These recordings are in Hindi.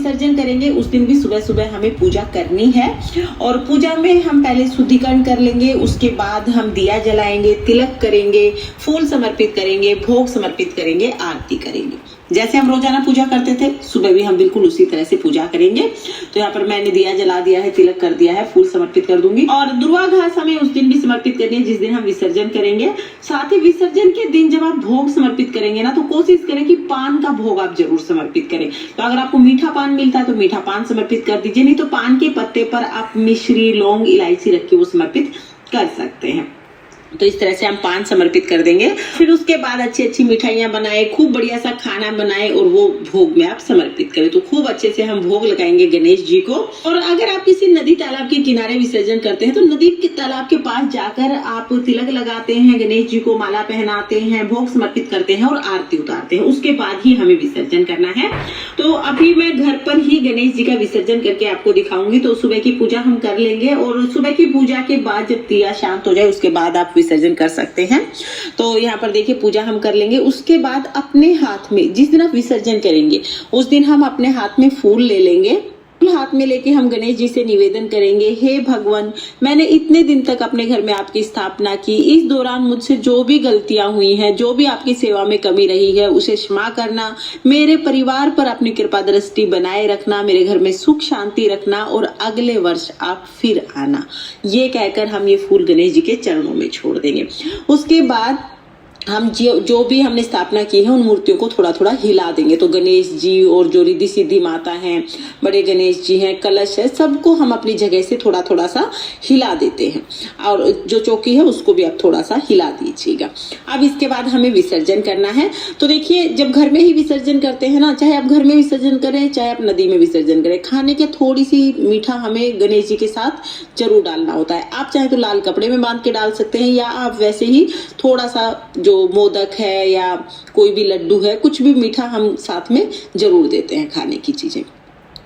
विसर्जन करेंगे उस दिन भी सुबह सुबह हमें पूजा करनी है। और पूजा में हम पहले शुद्धिकरण कर लेंगे, उसके बाद हम दिया जलाएंगे, तिलक करेंगे, फूल समर्पित करेंगे, भोग समर्पित करेंगे, आरती करेंगे। जैसे हम रोजाना पूजा करते थे सुबह भी हम बिल्कुल उसी तरह से पूजा करेंगे। तो यहाँ पर मैंने दिया जला दिया है, तिलक कर दिया है, फूल समर्पित कर दूंगी। और दुर्वा घास हमें उस दिन भी समर्पित करनी है जिस दिन हम विसर्जन करेंगे। साथ ही विसर्जन के दिन जब आप भोग समर्पित करेंगे ना, तो कोशिश करें कि पान का भोग आप जरूर समर्पित करें। तो अगर आपको मीठा पान मिलता है तो मीठा पान समर्पित कर दीजिए, नहीं तो पान के पत्ते पर आप मिश्री, लौंग, इलायची रख के वो समर्पित कर सकते हैं। तो इस तरह से हम पान समर्पित कर देंगे। फिर उसके बाद अच्छी अच्छी मिठाइयां बनाए, खूब बढ़िया सा खाना बनाए और वो भोग में आप समर्पित करें। तो खूब अच्छे से हम भोग लगाएंगे गणेश जी को। और अगर आप किसी नदी तालाब के किनारे विसर्जन करते हैं तो नदी के तालाब के पास जाकर आप तिलक लगाते हैं, गणेश जी को माला पहनाते हैं, भोग समर्पित करते हैं और आरती उतारते हैं। उसके बाद ही हमें विसर्जन करना है। तो अभी मैं घर पर ही गणेश जी का विसर्जन करके आपको दिखाऊंगी। तो सुबह की पूजा हम कर लेंगे और सुबह की पूजा के बाद जब दिया शांत हो जाए उसके बाद आप विसर्जन कर सकते हैं। तो यहाँ पर देखिए पूजा हम कर लेंगे। उसके बाद अपने हाथ में, जिस दिन आप विसर्जन करेंगे उस दिन हम अपने हाथ में फूल ले लेंगे। फूल हाथ में लेके हम गणेश जी से निवेदन करेंगे, हे भगवान, मैंने इतने दिन तक अपने घर में आपकी स्थापना की, इस दौरान मुझसे जो भी गलतियां हुई हैं, जो भी आपकी सेवा में कमी रही है उसे क्षमा करना, मेरे परिवार पर अपनी कृपा दृष्टि बनाए रखना, मेरे घर में सुख शांति रखना और अगले वर्ष आप फिर आना। ये कहकर हम ये फूल गणेश जी के चरणों में छोड़ देंगे। उसके बाद हम जो भी हमने स्थापना की है उन मूर्तियों को थोड़ा थोड़ा हिला देंगे। तो गणेश जी और जो रिद्धि सिद्धि माता हैं, बड़े गणेश जी हैं, कलश है, सबको हम अपनी जगह से थोड़ा थोड़ा सा हिला देते हैं। और जो चौकी है उसको भी आप थोड़ा सा हिला दीजिएगा। अब इसके बाद हमें विसर्जन करना है। तो देखिए जब घर में ही विसर्जन करते हैं ना, चाहे आप घर में विसर्जन करें चाहे आप नदी में विसर्जन करें, खाने के थोड़ी सी मीठा हमें गणेश जी के साथ जरूर डालना होता है। आप चाहे तो लाल कपड़े में बांध के डाल सकते हैं, या आप वैसे ही थोड़ा सा जो मोदक है या कोई भी लड्डू है, कुछ भी मीठा हम साथ में जरूर देते हैं खाने की चीजें।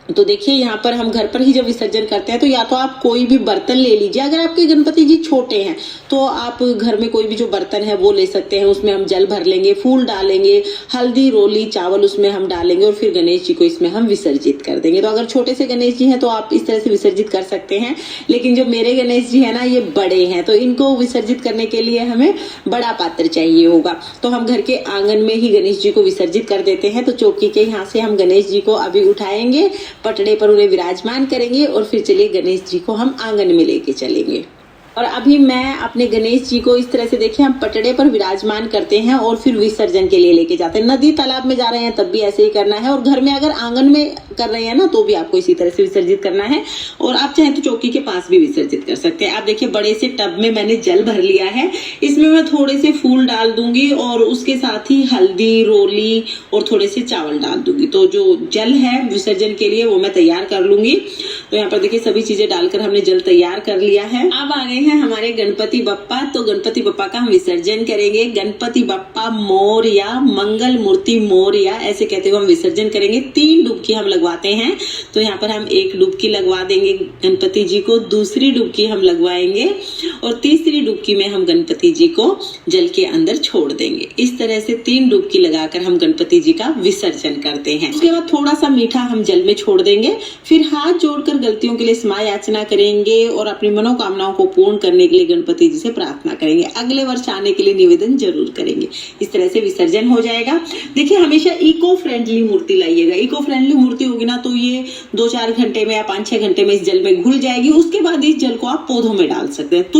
तो देखिए यहाँ पर हम घर पर ही जब विसर्जन करते हैं तो या तो आप कोई भी बर्तन ले लीजिए। अगर आपके गणपति जी छोटे हैं तो आप घर में कोई भी जो बर्तन है वो ले सकते हैं। उसमें हम जल भर लेंगे, फूल डालेंगे, हल्दी, रोली, चावल उसमें हम डालेंगे और फिर गणेश जी को इसमें हम विसर्जित कर देंगे। तो अगर छोटे से गणेश जी हैं तो आप इस तरह से विसर्जित कर सकते हैं। लेकिन जो मेरे गणेश जी है ना, ये बड़े हैं, तो इनको विसर्जित करने के लिए हमें बड़ा पात्र चाहिए होगा। तो हम घर के आंगन में ही गणेश जी को विसर्जित कर देते हैं। तो चौकी के यहाँ से हम गणेश जी को अभी उठाएंगे, पटड़े पर उन्हें विराजमान करेंगे और फिर चलिए गणेश जी को हम आंगन में लेके चलेंगे। और अभी मैं अपने गणेश जी को इस तरह से देखिए हम पटड़े पर विराजमान करते हैं और फिर विसर्जन के लिए लेके जाते हैं। नदी तालाब में जा रहे हैं तब भी ऐसे ही करना है, और घर में अगर आंगन में कर रहे हैं ना तो भी आपको इसी तरह से विसर्जित करना है। और आप चाहे तो चौकी के पास भी विसर्जित कर सकते हैं। आप देखिए बड़े से टब में मैंने जल भर लिया है, इसमें मैं थोड़े से फूल डाल दूंगी और उसके साथ ही हल्दी, रोली और थोड़े से चावल डाल दूंगी। तो जो जल है विसर्जन के लिए वो मैं तैयार कर लूंगी। तो यहाँ पर देखिए सभी चीजें डालकर हमने जल तैयार कर लिया है। अब आ गए हैं हमारे गणपति बप्पा। तो गणपति बप्पा का हम विसर्जन करेंगे। गणपति बप्पा मोरया, मंगल मूर्ति मोरया, ऐसे कहते हुए हम विसर्जन करेंगे। 3 डुबकी हम लगवाते हैं। तो यहाँ पर हम 1 डुबकी लगवा देंगे गणपति जी को, दूसरी डुबकी हम लगवाएंगे और तीसरी डुबकी में हम गणपति जी को जल के अंदर छोड़ देंगे। इस तरह से 3 डुबकी लगाकर हम गणपति जी का विसर्जन करते हैं। उसके बाद थोड़ा सा मीठा हम जल में छोड़ देंगे, फिर हाथ जोड़कर गलतियों के लिए क्षमा याचना करेंगे और अपनी मनोकामनाओं को पूर्ण करने के लिए गणपति जी से प्रार्थना करेंगे। अगले वर्ष आने के लिए निवेदन जरूर करेंगे। इस तरह से विसर्जन हो जाएगा। देखिए हमेशा इको फ्रेंडली मूर्ति लाइएगा। इको फ्रेंडली मूर्ति होगी ना तो ये 2-4 घंटे में या 5-6 घंटे में इस जल में घुल जाएगी। उसके बाद इस जल को आप पौधों में डाल सकते हैं।